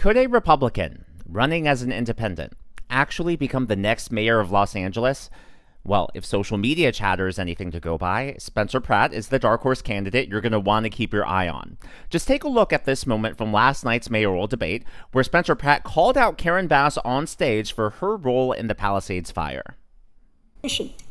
Could a Republican running as an independent actually become the next mayor of Los Angeles? Well, if social media chatter is anything to go by, Spencer Pratt is the dark horse candidate you're going to want to keep your eye on. Just take a look at this moment from last night's mayoral debate, where Spencer Pratt called out Karen Bass on stage for her role in the Palisades fire.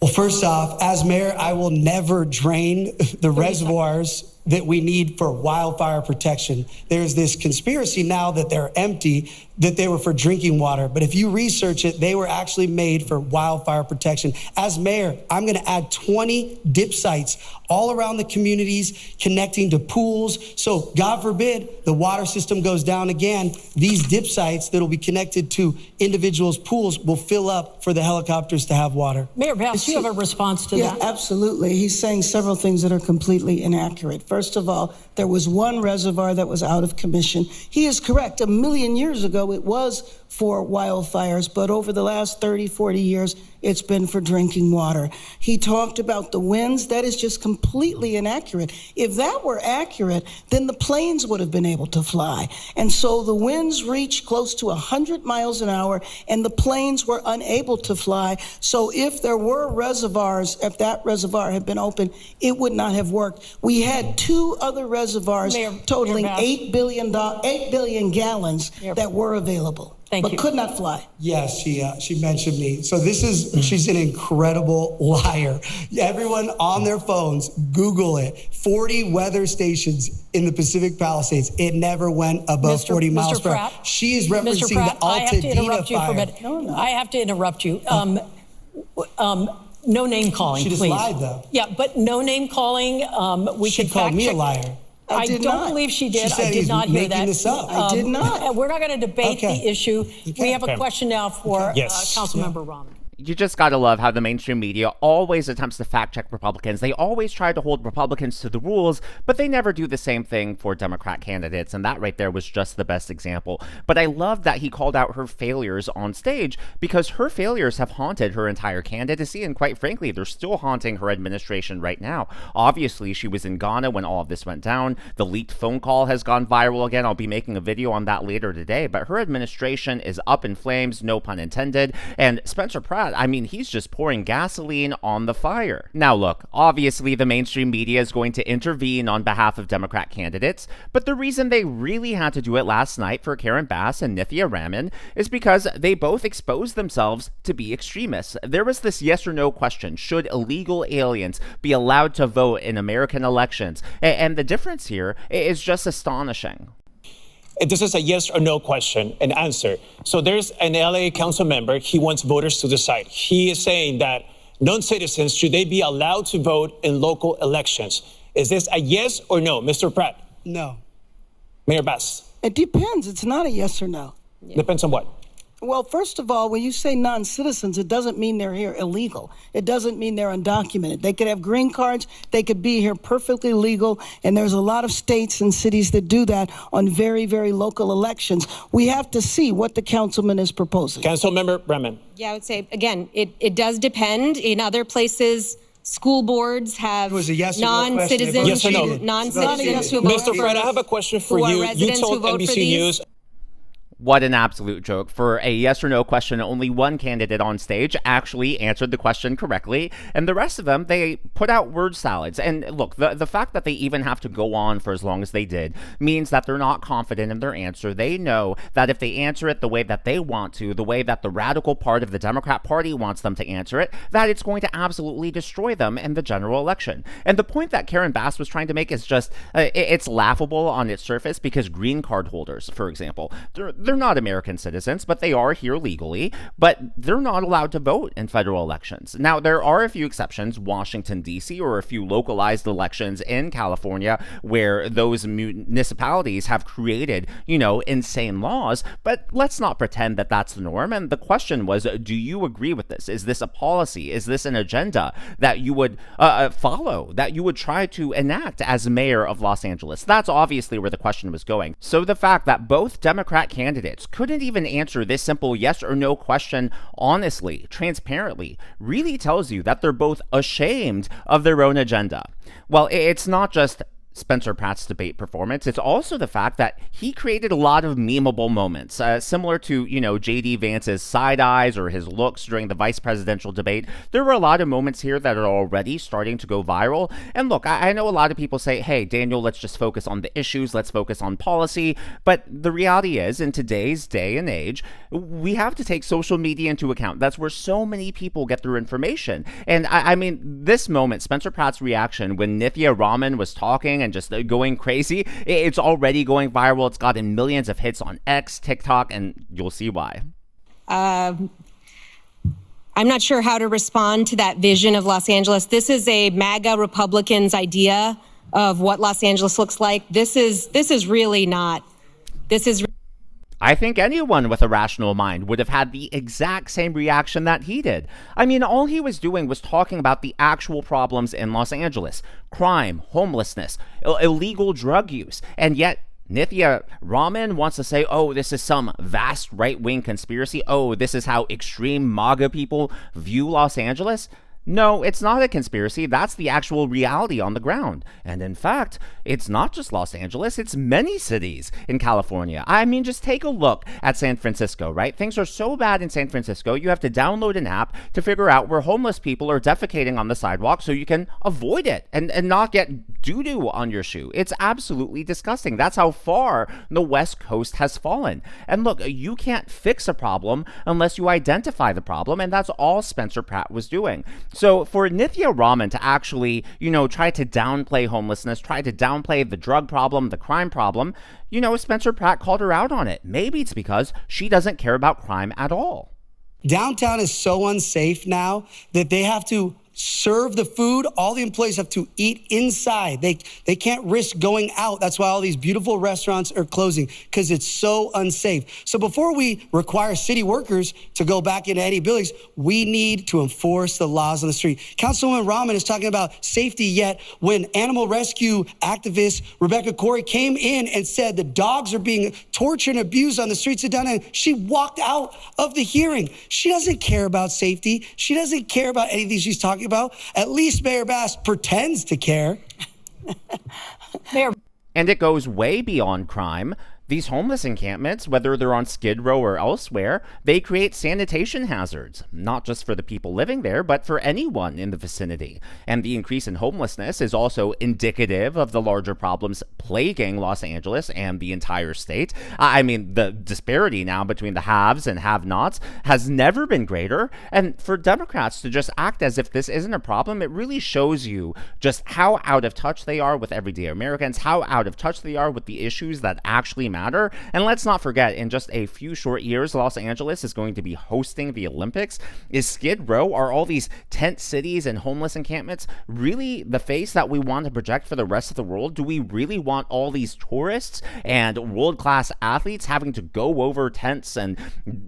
Well, first off, as mayor, I will never drain the reservoirs that we need for wildfire protection. There's this conspiracy now that they're empty, that they were for drinking water. But if you research it, they were actually made for wildfire protection. As mayor, I'm going to add 20 dip sites all around the communities connecting to pools. So God forbid the water system goes down again, these dip sites that will be connected to individuals' pools will fill up for the helicopters to have water. Mayor Bass, you have a response to that? Yeah, absolutely. He's saying several things that are completely inaccurate. First of all, there was one reservoir that was out of commission. He is correct. 1 million years ago, it was for wildfires, but over the last 30, 40 years, it's been for drinking water. He talked about the winds. That is just completely inaccurate. If that were accurate, then the planes would have been able to fly. And so the winds reached close to 100 miles an hour, and the planes were unable to fly. So if there were reservoirs, if that reservoir had been open, it would not have worked. We had two other reservoirs totaling 8 billion gallons that were available. But could not fly. Yes, she mentioned me. So she's an incredible liar. Everyone on their phones, Google it. 40 weather stations in the Pacific Palisades. It never went above 40 miles per hour. She is referencing the Altadena fire. I have to interrupt you. No name calling, please. She just lied, though. Yeah, but no name calling. She called me a liar. I don't believe she did. She said I did not hear that. This up. I did not. We're not going to debate the issue. We have a question now for Councilmember Raman. You just gotta love how the mainstream media always attempts to fact-check Republicans. They always try to hold Republicans to the rules, but they never do the same thing for Democrat candidates, and that right there was just the best example. But I love that he called out her failures on stage, because her failures have haunted her entire candidacy, and quite frankly, they're still haunting her administration right now. Obviously, she was in Ghana when all of this went down. The leaked phone call has gone viral again. I'll be making a video on that later today, but her administration is up in flames, no pun intended, and Spencer Pratt, I mean, he's just pouring gasoline on the fire. Now look, obviously the mainstream media is going to intervene on behalf of Democrat candidates, but the reason they really had to do it last night for Karen Bass and Nithya Raman is because they both exposed themselves to be extremists. There was this yes or no question: should illegal aliens be allowed to vote in American elections? And the difference here is just astonishing. This is a yes or no question and answer. So there's an LA council member. He wants voters to decide. He is saying that non-citizens, should they be allowed to vote in local elections? Is this a yes or no, Mr. Pratt? No. Mayor Bass? It depends. It's not a yes or no. Depends on what? Well, first of all, when you say non-citizens, it doesn't mean they're here illegal. It doesn't mean they're undocumented. They could have green cards. They could be here perfectly legal. And there's a lot of states and cities that do that on very, very local elections. We have to see what the councilman is proposing. Councilmember Raman. Yeah, I would say, again, it does depend. In other places, school boards have non-citizens. Yes or no? Non-citizens who vote Mr. Pratt, I have a question for you. You told NBC News. What an absolute joke. For a yes or no question, only one candidate on stage actually answered the question correctly, and the rest of them, they put out word salads. And look, the fact that they even have to go on for as long as they did means that they're not confident in their answer. They know that if they answer it the way that they want to, the way that the radical part of the Democrat Party wants them to answer it, that it's going to absolutely destroy them in the general election. And the point that Karen Bass was trying to make is just, it's laughable on its surface, because green card holders, for example, they're not American citizens, but they are here legally, but they're not allowed to vote in federal elections. Now, there are a few exceptions, Washington, D.C., or a few localized elections in California where those municipalities have created, insane laws, but let's not pretend that that's the norm. And the question was, do you agree with this? Is this a policy? Is this an agenda that you would follow, that you would try to enact as mayor of Los Angeles? That's obviously where the question was going. So the fact that both Democrat candidates couldn't even answer this simple yes or no question honestly, transparently, really tells you that they're both ashamed of their own agenda. Well, it's not just Spencer Pratt's debate performance. It's also the fact that he created a lot of memeable moments, similar to, J.D. Vance's side eyes or his looks during the vice presidential debate. There were a lot of moments here that are already starting to go viral. And look, I know a lot of people say, hey, Daniel, let's just focus on the issues. Let's focus on policy. But the reality is, in today's day and age, we have to take social media into account. That's where so many people get their information. And I mean, this moment, Spencer Pratt's reaction when Nithya Raman was talking and just going crazy, it's already going viral. It's gotten millions of hits on X, TikTok, and you'll see why. I'm not sure how to respond to that vision of Los Angeles. This is a MAGA Republicans' idea of what Los Angeles looks like. This is really not. I think anyone with a rational mind would have had the exact same reaction that he did. I mean, all he was doing was talking about the actual problems in Los Angeles: crime, homelessness, illegal drug use. And yet, Nithya Raman wants to say, oh, this is some vast right-wing conspiracy. Oh, this is how extreme MAGA people view Los Angeles. No, it's not a conspiracy. That's the actual reality on the ground. And in fact, it's not just Los Angeles, it's many cities in California. I mean, just take a look at San Francisco, right? Things are so bad in San Francisco, you have to download an app to figure out where homeless people are defecating on the sidewalk so you can avoid it and not get doo-doo on your shoe. It's absolutely disgusting. That's how far the West Coast has fallen. And look, you can't fix a problem unless you identify the problem, and that's all Spencer Pratt was doing. So for Nithya Raman to actually, try to downplay homelessness, try to downplay the drug problem, the crime problem, Spencer Pratt called her out on it. Maybe it's because she doesn't care about crime at all. Downtown is so unsafe now that they have to serve the food. All the employees have to eat inside. They can't risk going out. That's why all these beautiful restaurants are closing, because it's so unsafe. So before we require city workers to go back into any buildings, we need to enforce the laws on the street. Councilwoman Raman is talking about safety, yet when animal rescue activist Rebecca Corey came in and said the dogs are being tortured and abused on the streets of downtown, she walked out of the hearing. She doesn't care about safety. She doesn't care about anything she's talking about. At least Mayor Bass pretends to care. And it goes way beyond crime. These homeless encampments, whether they're on Skid Row or elsewhere, they create sanitation hazards, not just for the people living there, but for anyone in the vicinity. And the increase in homelessness is also indicative of the larger problems plaguing Los Angeles and the entire state. I mean, the disparity now between the haves and have-nots has never been greater. And for Democrats to just act as if this isn't a problem, it really shows you just how out of touch they are with everyday Americans, how out of touch they are with the issues that actually matter. And let's not forget, in just a few short years, Los Angeles is going to be hosting the Olympics. Is Skid Row, are all these tent cities and homeless encampments really the face that we want to project for the rest of the world? Do we really want all these tourists and world-class athletes having to go over tents and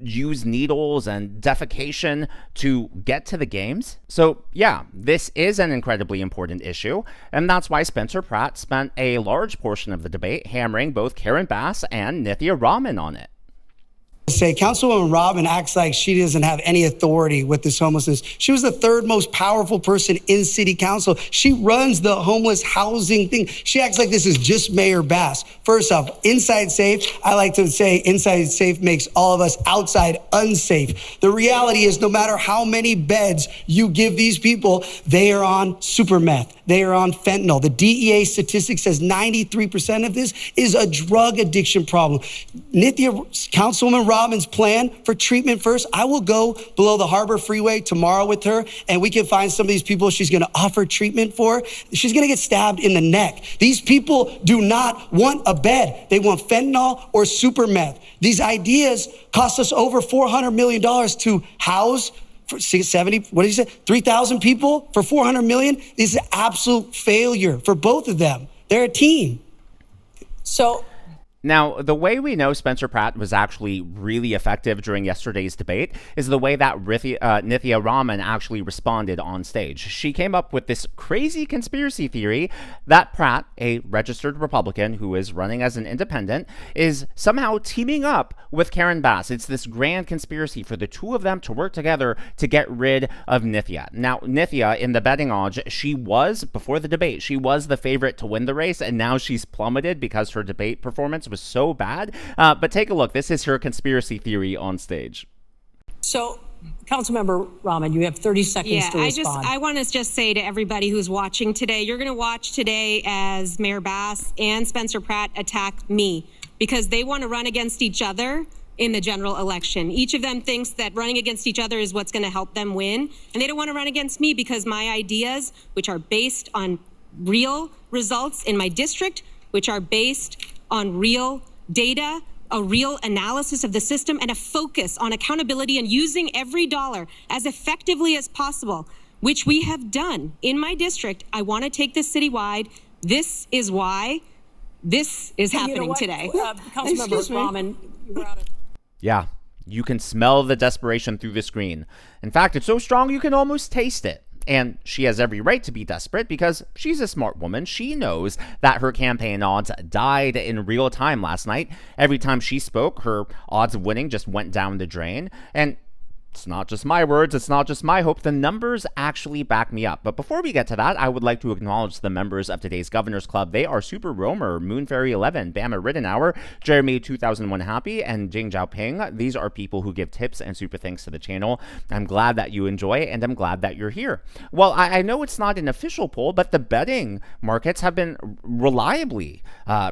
use needles and defecation to get to the games? So yeah, this is an incredibly important issue, and that's why Spencer Pratt spent a large portion of the debate hammering both Karen Bass and Nithya Raman on it. Say Councilwoman Raman acts like she doesn't have any authority with this homelessness. She was the third most powerful person in city council. She runs the homeless housing thing. She acts like this is just Mayor Bass. First off, inside safe, I like to say inside safe makes all of us outside unsafe. The reality is no matter how many beds you give these people, they are on super meth. They are on fentanyl. The DEA statistic says 93% of this is a drug addiction problem. Councilwoman Raman's plan for treatment first, I will go below the Harbor Freeway tomorrow with her, and we can find some of these people she's going to offer treatment for. She's going to get stabbed in the neck. These people do not want a bed. They want fentanyl or super meth. These ideas cost us over $400 million to house. For 70, what did you say? 3,000 people for $400 million? This is an absolute failure for both of them. They're a team. So Now, the way we know Spencer Pratt was actually really effective during yesterday's debate is the way that Nithya Raman actually responded on stage. She came up with this crazy conspiracy theory that Pratt, a registered Republican who is running as an independent, is somehow teaming up with Karen Bass. It's this grand conspiracy for the two of them to work together to get rid of Nithya. Now, Nithya, in the betting odds, before the debate, she was the favorite to win the race, and now she's plummeted because her debate performance was so bad. But take a look. This is her conspiracy theory on stage. So, Councilmember Raman, you have 30 seconds to respond. I want to just say to everybody who's watching today, you're going to watch today as Mayor Bass and Spencer Pratt attack me because they want to run against each other in the general election. Each of them thinks that running against each other is what's going to help them win. And they don't want to run against me because my ideas, which are based on real results in my district, which are based on real data, a real analysis of the system, and a focus on accountability and using every dollar as effectively as possible, which we have done in my district. I want to take this citywide. This is why this is happening today. Councilmember Raman, you're out of. Yeah, you can smell the desperation through the screen. In fact, it's so strong you can almost taste it. And she has every right to be desperate because she's a smart woman. She knows that her campaign odds died in real time last night. Every time she spoke, her odds of winning just went down the drain. And it's not just my words, it's not just my hope. The numbers actually back me up. But before we get to that, I would like to acknowledge the members of today's Governor's Club. They are Super Romer, Moon Fairy 11, Bama Riddenauer, Jeremy 2001 Happy, and Jing Jiaoping. These are people who give tips and super thanks to the channel. I'm glad that you enjoy, and I'm glad that you're here. Well, I know it's not an official poll, but the betting markets have been reliably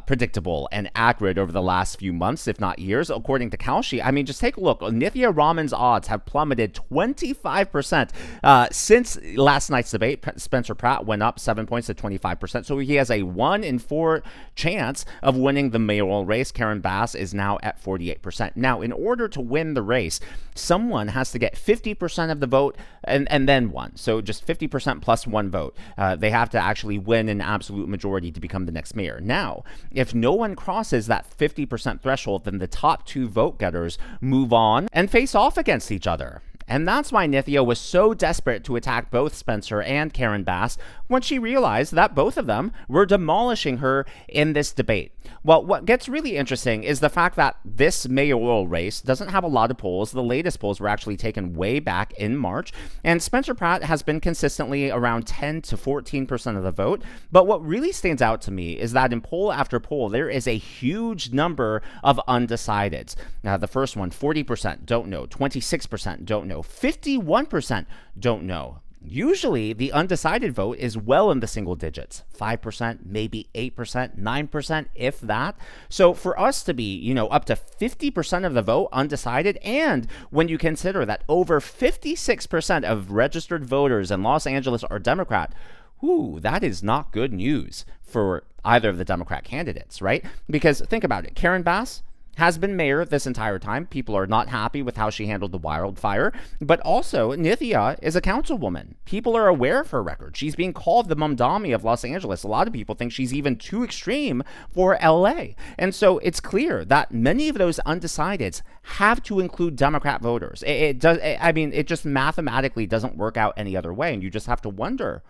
predictable and accurate over the last few months, if not years. According to Calshi, I mean, just take a look. Nithya Raman's odds have plummeted 25% since last night's debate. Spencer Pratt went up 7 points to 25%. So he has a 1 in 4 chance of winning the mayoral race. Karen Bass is now at 48%. Now, in order to win the race, someone has to get 50% of the vote and then one. So just 50% plus one vote. They have to actually win an absolute majority to become the next mayor. Now, if no one crosses that 50% threshold, then the top two vote getters move on and face off against each other. And that's why Nithya was so desperate to attack both Spencer and Karen Bass when she realized that both of them were demolishing her in this debate. Well, what gets really interesting is the fact that this mayoral race doesn't have a lot of polls. The latest polls were actually taken way back in March, and Spencer Pratt has been consistently around 10 to 14% of the vote. But what really stands out to me is that in poll after poll, there is a huge number of undecideds. Now, the first one, 40% don't know, 26% don't know, 51% don't know. Usually, the undecided vote is well in the single digits, 5%, maybe 8%, 9%, if that. So for us to be, up to 50% of the vote undecided, and when you consider that over 56% of registered voters in Los Angeles are Democrat, that is not good news for either of the Democrat candidates, right? Because think about it, Karen Bass has been mayor this entire time. People are not happy with how she handled the wildfire. But also, Nithya is a councilwoman. People are aware of her record. She's being called the Mamdani of Los Angeles. A lot of people think she's even too extreme for LA. And so it's clear that many of those undecideds have to include Democrat voters. It just mathematically doesn't work out any other way. And you just have to wonder,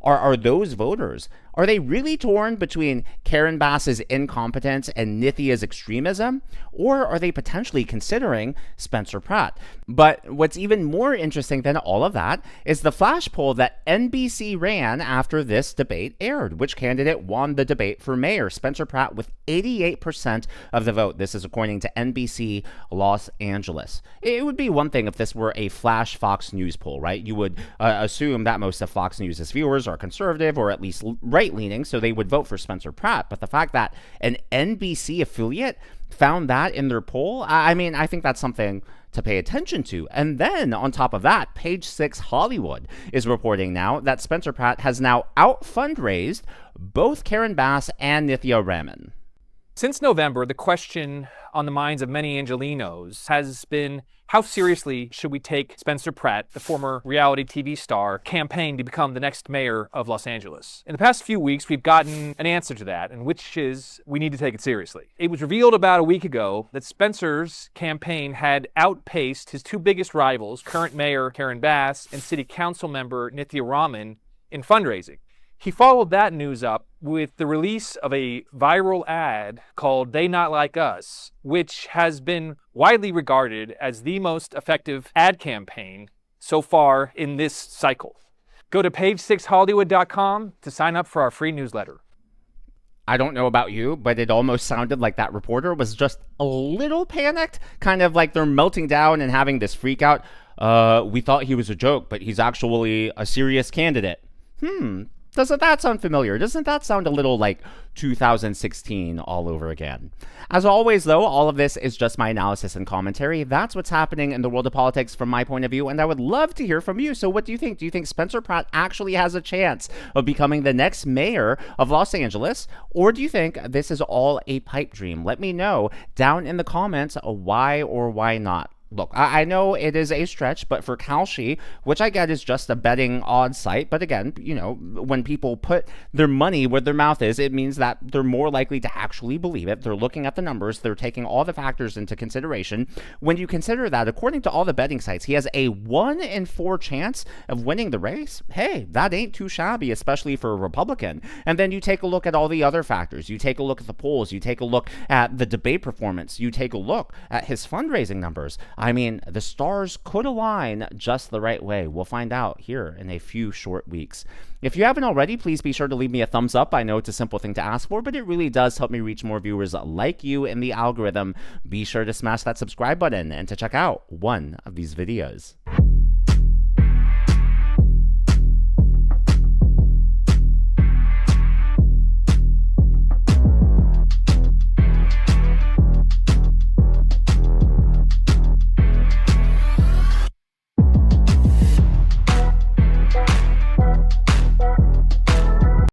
are those voters, are they really torn between Karen Bass's incompetence and Nithya's extremism? Or are they potentially considering Spencer Pratt? But what's even more interesting than all of that is the flash poll that NBC ran after this debate aired. Which candidate won the debate for mayor? Spencer Pratt with 88% of the vote. This is according to NBC Los Angeles. It would be one thing if this were a flash Fox News poll, right? You would assume that most of Fox News' viewers are conservative or at least right-leaning, so they would vote for Spencer Pratt. But the fact that an NBC affiliate found that in their poll, I think that's something to pay attention to. And then on top of that, Page 6 Hollywood is reporting now that Spencer Pratt has now out-fundraised both Karen Bass and Nithya Raman. Since November, the question on the minds of many Angelenos has been, how seriously should we take Spencer Pratt, the former reality TV star, campaign to become the next mayor of Los Angeles? In the past few weeks, we've gotten an answer to that, and which is we need to take it seriously. It was revealed about a week ago that Spencer's campaign had outpaced his two biggest rivals, current mayor Karen Bass and city council member Nithya Raman, in fundraising. He followed that news up with the release of a viral ad called They Not Like Us, which has been widely regarded as the most effective ad campaign so far in this cycle. Go to page6hollywood.com to sign up for our free newsletter. I don't know about you, but it almost sounded like that reporter was just a little panicked, kind of like they're melting down and having this freak out. We thought he was a joke, but he's actually a serious candidate. Doesn't that sound familiar? Doesn't that sound a little like 2016 all over again? As always, though, all of this is just my analysis and commentary. That's what's happening in the world of politics from my point of view, and I would love to hear from you. So what do you think? Do you think Spencer Pratt actually has a chance of becoming the next mayor of Los Angeles? Or do you think this is all a pipe dream? Let me know down in the comments why or why not. Look, I know it is a stretch, but for Calshi, which I get is just a betting odds site, but again, you know, when people put their money where their mouth is, it means that they're more likely to actually believe it. They're looking at the numbers. They're taking all the factors into consideration. When you consider that, according to all the betting sites, he has a 1 in 4 chance of winning the race. Hey, that ain't too shabby, especially for a Republican. And then you take a look at all the other factors. You take a look at the polls. You take a look at the debate performance. You take a look at his fundraising numbers. I mean, the stars could align just the right way. We'll find out here in a few short weeks. If you haven't already, please be sure to leave me a thumbs up. I know it's a simple thing to ask for, but it really does help me reach more viewers like you in the algorithm. Be sure to smash that subscribe button and to check out one of these videos.